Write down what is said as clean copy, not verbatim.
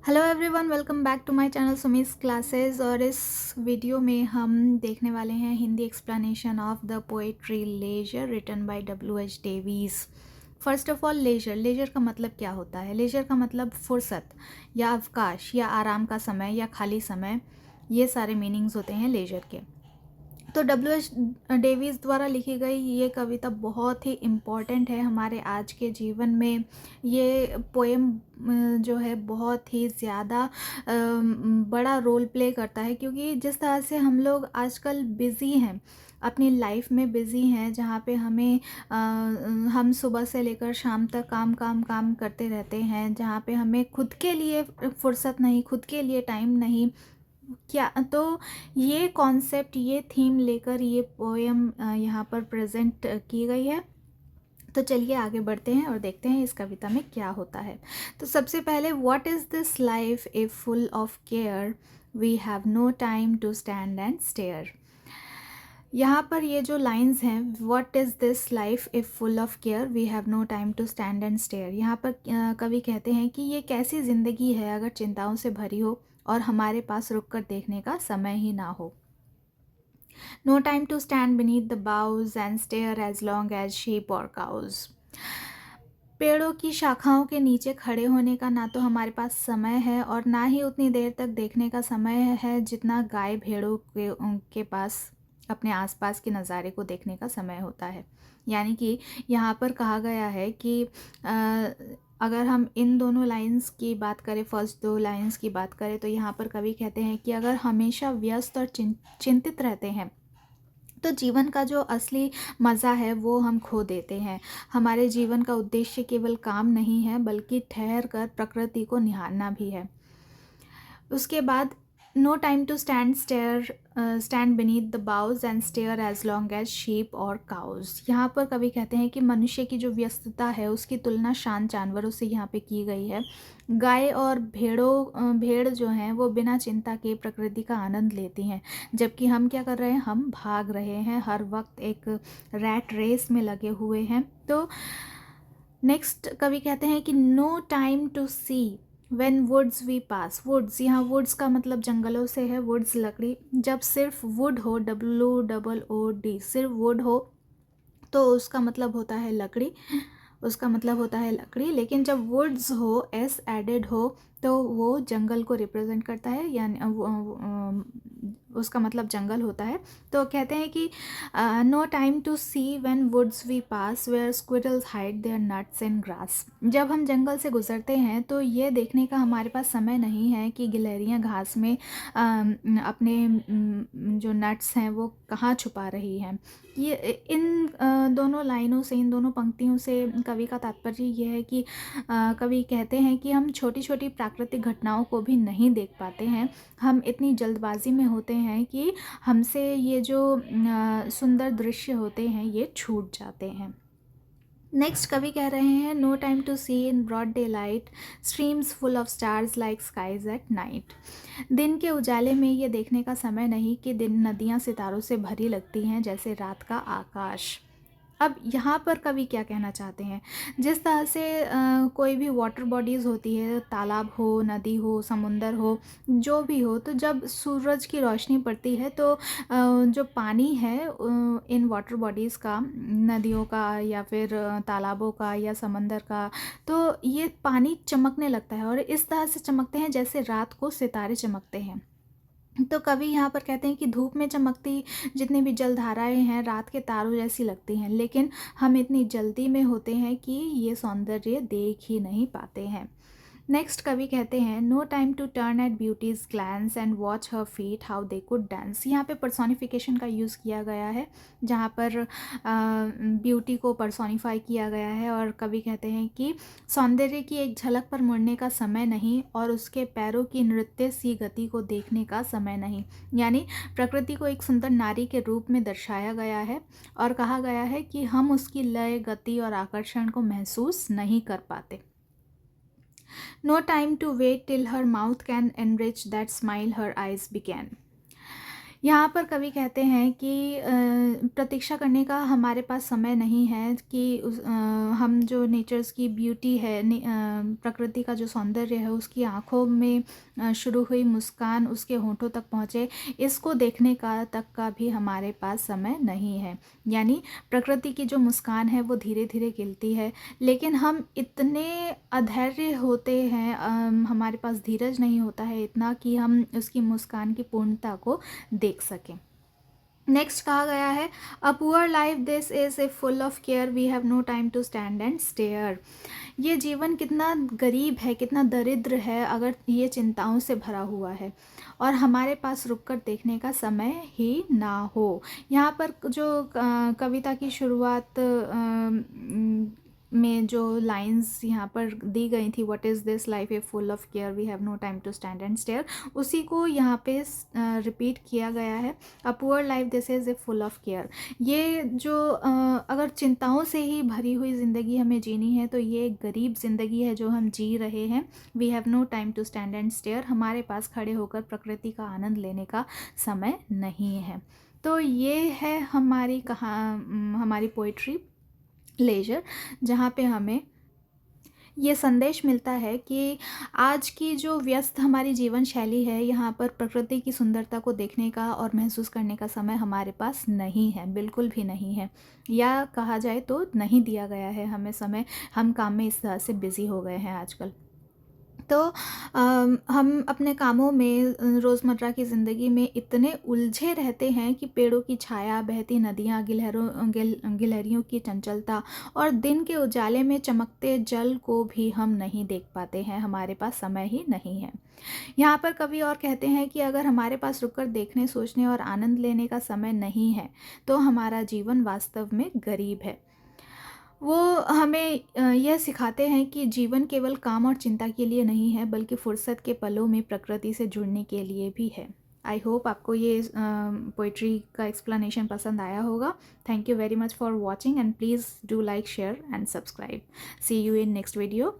Hello everyone, welcome back to my channel Sumi's classes. और इस video में हम देखने वाले हैं Hindi explanation of the poetry leisure written by W.H. Davies. First of all, leisure leisure का मतलब क्या होता है? लेजर का मतलब फुर्सत या अवकाश या आराम का समय या खाली समय, ये सारे मीनिंग्स होते हैं लेजर के। तो W.H. डेवीज़ द्वारा लिखी गई ये कविता बहुत ही इम्पॉर्टेंट है हमारे आज के जीवन में। ये पोएम जो है बहुत ही ज़्यादा बड़ा रोल प्ले करता है, क्योंकि जिस तरह से हम लोग आजकल बिज़ी हैं, अपनी लाइफ में बिज़ी हैं, जहाँ पे हम सुबह से लेकर शाम तक काम काम काम करते रहते हैं, जहाँ पे हमें खुद के लिए फुर्सत नहीं, खुद के लिए टाइम नहीं। क्या तो ये कॉन्सेप्ट, ये थीम लेकर ये पोएम यहाँ पर प्रेजेंट की गई है। तो चलिए आगे बढ़ते हैं और देखते हैं इस कविता में क्या होता है। तो सबसे पहले, what is this life if full of care, we have no time to stand and stare. यहाँ पर ये जो लाइंस हैं, what is this life if full of care, we have no time to stand and stare. यहाँ पर कवि कहते हैं कि ये कैसी ज़िंदगी है अगर चिंताओं से भरी हो और हमारे पास रुक कर देखने का समय ही ना हो। No time to stand beneath the boughs and stare as long as sheep और cows। पेड़ों की शाखाओं के नीचे खड़े होने का ना तो हमारे पास समय है और ना ही उतनी देर तक देखने का समय है जितना गाय भेड़ों के उनके पास अपने आसपास के नज़ारे को देखने का समय होता है। यानी कि यहाँ पर कहा गया है कि अगर हम इन दोनों लाइंस की बात करें, फर्स्ट दो लाइंस की बात करें, तो यहाँ पर कवि कहते हैं कि अगर हमेशा व्यस्त और चिंतित रहते हैं तो जीवन का जो असली मज़ा है वो हम खो देते हैं। हमारे जीवन का उद्देश्य केवल काम नहीं है, बल्कि ठहर कर प्रकृति को निहारना भी है। उसके बाद, no time to stand beneath the boughs and stare as long as sheep और काउज। यहाँ पर कवि कहते हैं कि मनुष्य की जो व्यस्तता है उसकी तुलना शांत जानवरों से यहाँ पे की गई है। गाय और भेड़ जो हैं वो बिना चिंता के प्रकृति का आनंद लेती हैं, जबकि हम क्या कर रहे हैं? हम भाग रहे हैं, हर वक्त एक रैट रेस में लगे हुए हैं। तो नेक्स्ट कवि कहते हैं कि no time to see when woods we pass. Woods, यहाँ वुड्स का मतलब जंगलों से है, वुड्स लकड़ी। जब सिर्फ वुड हो, WOOD, सिर्फ वुड हो तो उसका मतलब होता है लकड़ी, उसका मतलब होता है लकड़ी। लेकिन जब वुड्स हो, एस एडेड हो, तो वो जंगल को रिप्रेजेंट करता है, यानी उसका मतलब जंगल होता है। तो कहते हैं कि no time to see when woods we pass where squirrels hide their nuts in grass. जब हम जंगल से गुजरते हैं तो ये देखने का हमारे पास समय नहीं है कि गिलहरियाँ घास में अपने जो नट्स हैं वो कहाँ छुपा रही हैं। ये इन दोनों लाइनों से, इन दोनों पंक्तियों से कवि का तात्पर्य ये है कि कवि कहते हैं कि हम छोटी छोटी प्राकृतिक घटनाओं को भी नहीं देख पाते हैं। हम इतनी जल्दबाजी में होते हैं कि हमसे ये जो सुंदर दृश्य होते हैं ये छूट जाते हैं। नेक्स्ट कवि कह रहे हैं, no time to see in broad daylight streams full of stars like skies at night. दिन के उजाले में ये देखने का समय नहीं कि दिन नदियाँ सितारों से भरी लगती हैं जैसे रात का आकाश। अब यहाँ पर कवि क्या कहना चाहते हैं? जिस तरह से कोई भी वाटर बॉडीज़ होती है, तालाब हो, नदी हो, समुंदर हो, जो भी हो, तो जब सूरज की रोशनी पड़ती है तो जो पानी है इन वाटर बॉडीज़ का, नदियों का या फिर तालाबों का या समंदर का, तो ये पानी चमकने लगता है और इस तरह से चमकते हैं जैसे रात को सितारे चमकते हैं। तो कवि यहाँ पर कहते हैं कि धूप में चमकती जितनी भी जलधाराएं हैं रात के तारों जैसी लगती हैं, लेकिन हम इतनी जल्दी में होते हैं कि ये सौंदर्य देख ही नहीं पाते हैं। नेक्स्ट कवि कहते हैं, no time to turn at beauty's glance and watch her feet how they could dance. यहाँ पे पर्सोनिफिकेशन का यूज़ किया गया है, जहाँ पर ब्यूटी को पर्सोनिफाई किया गया है और कवि कहते हैं कि सौंदर्य की एक झलक पर मुड़ने का समय नहीं और उसके पैरों की नृत्य सी गति को देखने का समय नहीं। यानी प्रकृति को एक सुंदर नारी के रूप में दर्शाया गया है और कहा गया है कि हम उसकी लय, गति और आकर्षण को महसूस नहीं कर पाते। No time to wait till her mouth can enrich that smile her eyes began. यहाँ पर कवि कहते हैं कि प्रतीक्षा करने का हमारे पास समय नहीं है कि हम जो नेचर्स की ब्यूटी है, प्रकृति का जो सौंदर्य है, उसकी आँखों में शुरू हुई मुस्कान उसके होठों तक पहुँचे, इसको देखने का तक का भी हमारे पास समय नहीं है। यानी प्रकृति की जो मुस्कान है वो धीरे धीरे खिलती है, लेकिन हम इतने अधैर्य होते हैं, हमारे पास धीरज नहीं होता है इतना कि हम उसकी मुस्कान की पूर्णता को देख सकें। नेक्स्ट कहा गया है, a poor life this is a full of care, we have no time to stand and stare. ये जीवन कितना गरीब है, कितना दरिद्र है अगर ये चिंताओं से भरा हुआ है और हमारे पास रुककर देखने का समय ही ना हो। यहाँ पर जो कविता की शुरुआत में जो लाइंस यहाँ पर दी गई थी, what is this life a full of care, we have no time to stand and stare, उसी को यहाँ पे रिपीट किया गया है, a poor life this is a full of care. ये जो अगर चिंताओं से ही भरी हुई ज़िंदगी हमें जीनी है तो ये एक गरीब ज़िंदगी है जो हम जी रहे हैं। We have no time to stand and stare, हमारे पास खड़े होकर प्रकृति का आनंद लेने का समय नहीं है। तो ये है हमारी पोइट्री लेजर, जहाँ पे हमें ये संदेश मिलता है कि आज की जो व्यस्त हमारी जीवन शैली है, यहाँ पर प्रकृति की सुंदरता को देखने का और महसूस करने का समय हमारे पास नहीं है, बिल्कुल भी नहीं है, या कहा जाए तो नहीं दिया गया है हमें समय। हम काम में इस तरह से बिज़ी हो गए हैं आजकल। तो हम अपने कामों में, रोज़मर्रा की ज़िंदगी में इतने उलझे रहते हैं कि पेड़ों की छाया, बहती नदियाँ, गिलहरियों की चंचलता और दिन के उजाले में चमकते जल को भी हम नहीं देख पाते हैं, हमारे पास समय ही नहीं है। यहाँ पर कवि और कहते हैं कि अगर हमारे पास रुककर देखने, सोचने और आनंद लेने का समय नहीं है तो हमारा जीवन वास्तव में गरीब है। वो हमें यह सिखाते हैं कि जीवन केवल काम और चिंता के लिए नहीं है, बल्कि फुर्सत के पलों में प्रकृति से जुड़ने के लिए भी है। आई होप आपको ये पोइट्री का एक्सप्लेनेशन पसंद आया होगा। Thank you very much for watching and please do like, share and subscribe. See you in next video.